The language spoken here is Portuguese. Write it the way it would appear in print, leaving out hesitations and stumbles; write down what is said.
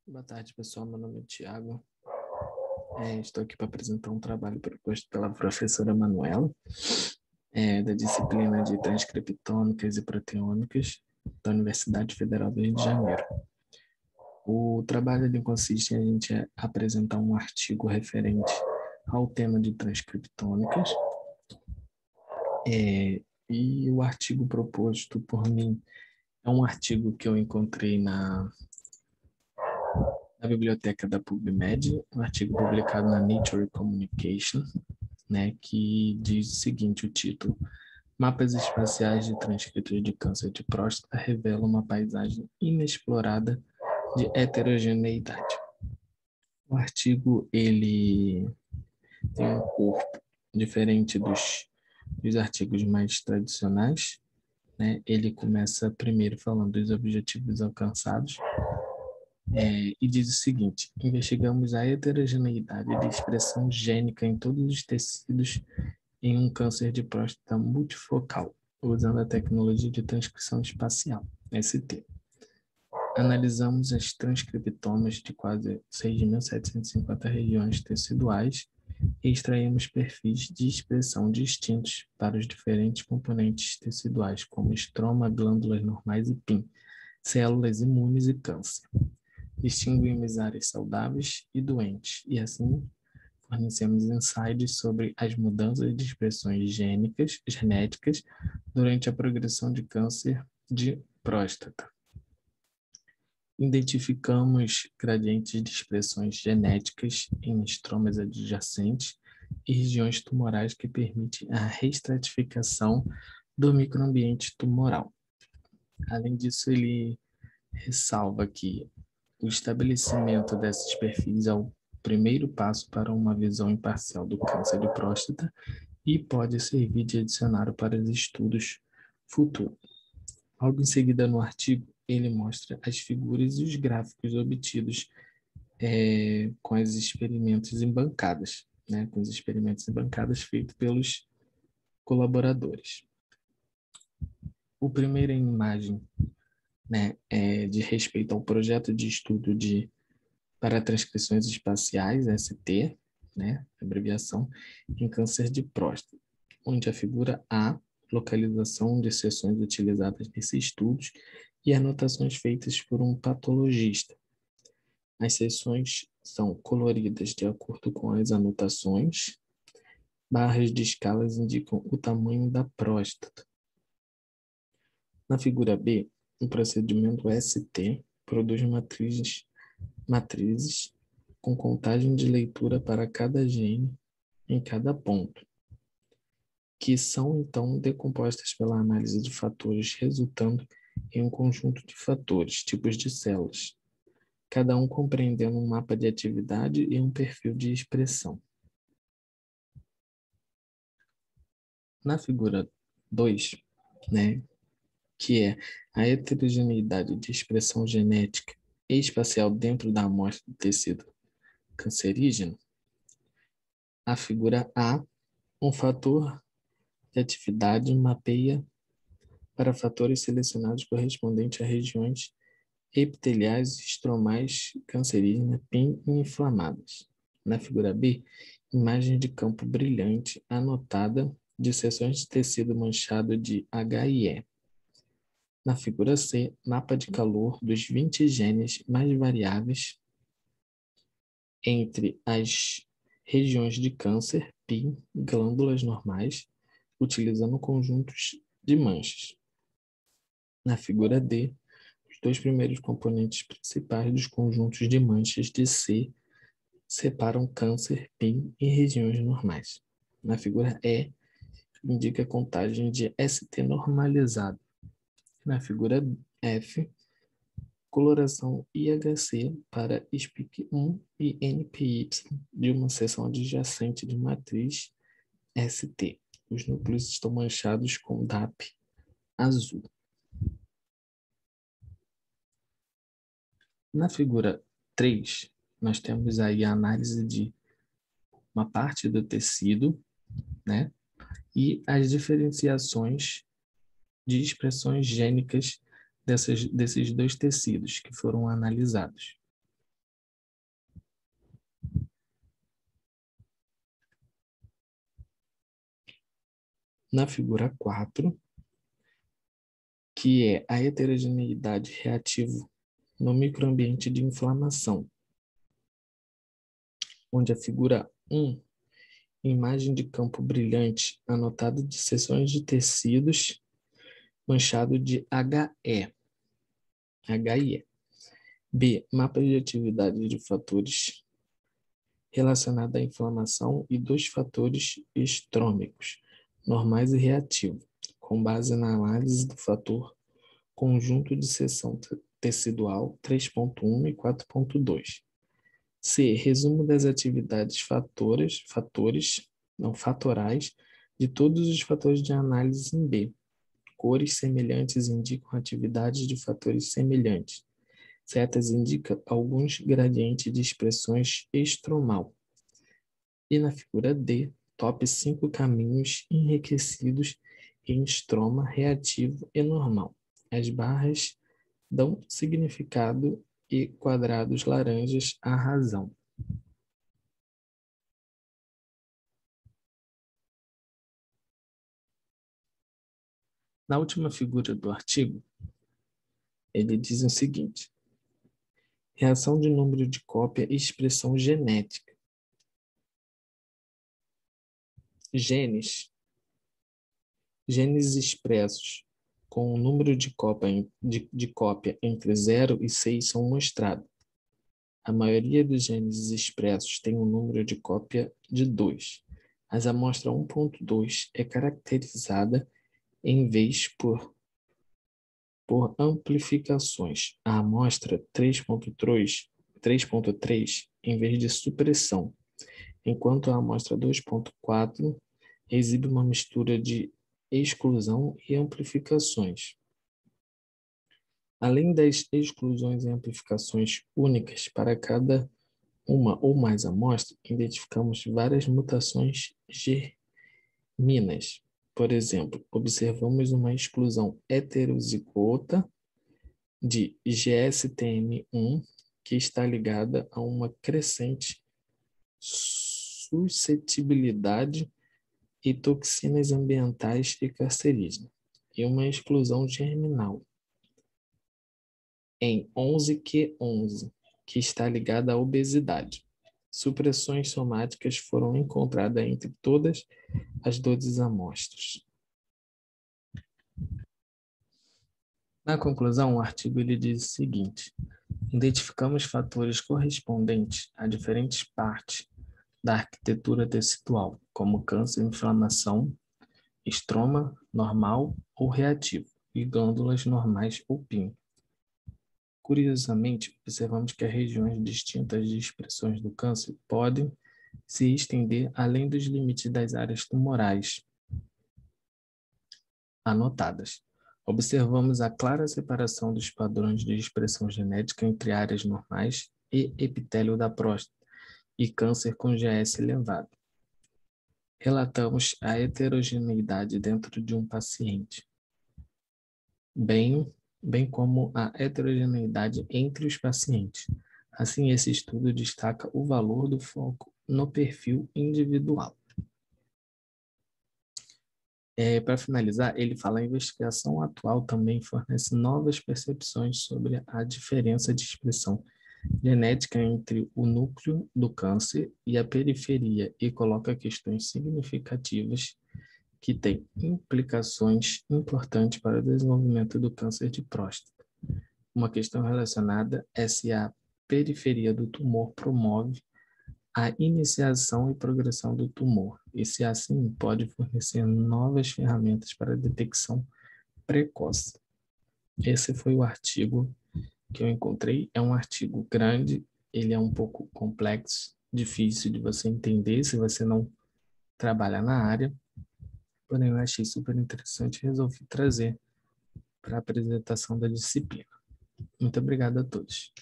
Boa tarde, pessoal. Meu nome é Thiago. Estou aqui para apresentar um trabalho proposto pela professora Manuela, da disciplina de transcriptômicas e proteômicas da Universidade Federal do Rio de Janeiro. O trabalho ele consiste em a gente apresentar um artigo referente ao tema de transcriptômicas, e o artigo proposto por mim é um artigo que eu encontrei na biblioteca da PubMed, um artigo publicado na Nature Communication, né, que diz o seguinte, o título: Mapas espaciais de transcritos de câncer de próstata revelam uma paisagem inexplorada de heterogeneidade. O artigo ele tem um corpo diferente dos artigos mais tradicionais, né? Ele começa primeiro falando dos objetivos alcançados, e diz o seguinte: investigamos a heterogeneidade de expressão gênica em todos os tecidos em um câncer de próstata multifocal, usando a tecnologia de transcrição espacial, ST. Analisamos as transcriptomas de quase 6.750 regiões teciduais e extraímos perfis de expressão distintos para os diferentes componentes teciduais, como estroma, glândulas normais e PIN, células imunes e câncer. Distinguimos áreas saudáveis e doentes, e assim fornecemos insights sobre as mudanças de expressões genéticas durante a progressão de câncer de próstata. Identificamos gradientes de expressões genéticas em estromas adjacentes e regiões tumorais que permitem a reestratificação do microambiente tumoral. Além disso, ele ressalva que o estabelecimento desses perfis é o primeiro passo para uma visão imparcial do câncer de próstata e pode servir de adicionário para os estudos futuros. Logo em seguida, no artigo, ele mostra as figuras e os gráficos obtidos com os experimentos em bancadas, né, com os experimentos em bancadas feitos pelos colaboradores. O primeiro em imagem, né, é de respeito ao projeto de estudo para transcrições espaciais, ST, né, abreviação, em câncer de próstata, onde a figura A, localização de seções utilizadas nesses estudos e anotações feitas por um patologista. As seções são coloridas de acordo com as anotações. Barras de escalas indicam o tamanho da próstata. Na figura B, o procedimento ST produz matrizes com contagem de leitura para cada gene em cada ponto, que são então decompostas pela análise de fatores, resultando em um conjunto de fatores, tipos de células, cada um compreendendo um mapa de atividade e um perfil de expressão. Na figura 2, né, que é a heterogeneidade de expressão genética e espacial dentro da amostra do tecido cancerígeno, a figura A, um fator de atividade mapeia para fatores selecionados correspondentes a regiões epiteliais, estromais, cancerígenas, PIN e inflamadas. Na figura B, imagem de campo brilhante anotada de seções de tecido manchado de H e E. Na figura C, mapa de calor dos 20 genes mais variáveis entre as regiões de câncer, PIN, glândulas normais, utilizando conjuntos de manchas. Na figura D, os dois primeiros componentes principais dos conjuntos de manchas de C separam câncer, PIN e regiões normais. Na figura E, indica a contagem de ST normalizado. Na figura F, coloração IHC para SPIC1 e NPY de uma seção adjacente de matriz ST. Os núcleos estão manchados com DAP azul. Na figura 3, nós temos aí a análise de uma parte do tecido, né, e as diferenciações de expressões gênicas desses dois tecidos que foram analisados. na figura 4, que é a heterogeneidade reativa no microambiente de inflamação, onde a figura 1, imagem de campo brilhante anotado de seções de tecidos manchado de HE. B, mapa de atividade de fatores relacionado à inflamação e dos fatores estrômicos, normais e reativos, com base na análise do fator conjunto de seção tecidual 3.1 e 4.2. C, resumo das atividades fatorais de todos os fatores de análise em B. Cores semelhantes indicam atividades de fatores semelhantes. Setas indicam alguns gradientes de expressões estromal. E na figura D, top 5 caminhos enriquecidos em estroma reativo e normal. As barras dão significado e quadrados laranjas à razão. Na última figura do artigo, ele diz o seguinte: reação de número de cópia e expressão genética. Genes expressos com o número de cópia entre 0 e 6 são mostrados. A maioria dos genes expressos tem um número de cópia de 2. Mas a amostra 1.2 é caracterizada em vez por amplificações. A amostra 3.3 em vez de supressão, enquanto a amostra 2.4 exibe uma mistura de exclusão e amplificações. Além das exclusões e amplificações únicas para cada uma ou mais amostras, identificamos várias mutações germinas. Por exemplo, observamos uma exclusão heterozigota de GSTM1 que está ligada a uma crescente suscetibilidade e toxinas ambientais e cancerígenas, e uma exclusão germinal em 11q11, que está ligada à obesidade. Supressões somáticas foram encontradas entre todas as 12 amostras. Na conclusão, o artigo ele diz o seguinte: identificamos fatores correspondentes a diferentes partes da arquitetura tecidual, como câncer, inflamação, estroma normal ou reativo, e glândulas normais ou PIN. Curiosamente, observamos que as regiões distintas de expressões do câncer podem se estender além dos limites das áreas tumorais anotadas. Observamos a clara separação dos padrões de expressão genética entre áreas normais e epitélio da próstata e câncer com GS elevado. Relatamos a heterogeneidade dentro de um paciente, bem como a heterogeneidade entre os pacientes. Assim, esse estudo destaca o valor do foco no perfil individual. Para finalizar, ele fala: a investigação atual também fornece novas percepções sobre a diferença de expressão genética entre o núcleo do câncer e a periferia e coloca questões significativas que têm implicações importantes para o desenvolvimento do câncer de próstata. Uma questão relacionada é se a periferia do tumor promove a iniciação e progressão do tumor, e se assim pode fornecer novas ferramentas para a detecção precoce. Esse foi o artigo que eu encontrei. É um artigo grande, ele é um pouco complexo, difícil de você entender se você não trabalha na área, porém eu achei super interessante e resolvi trazer para a apresentação da disciplina. Muito obrigado a todos.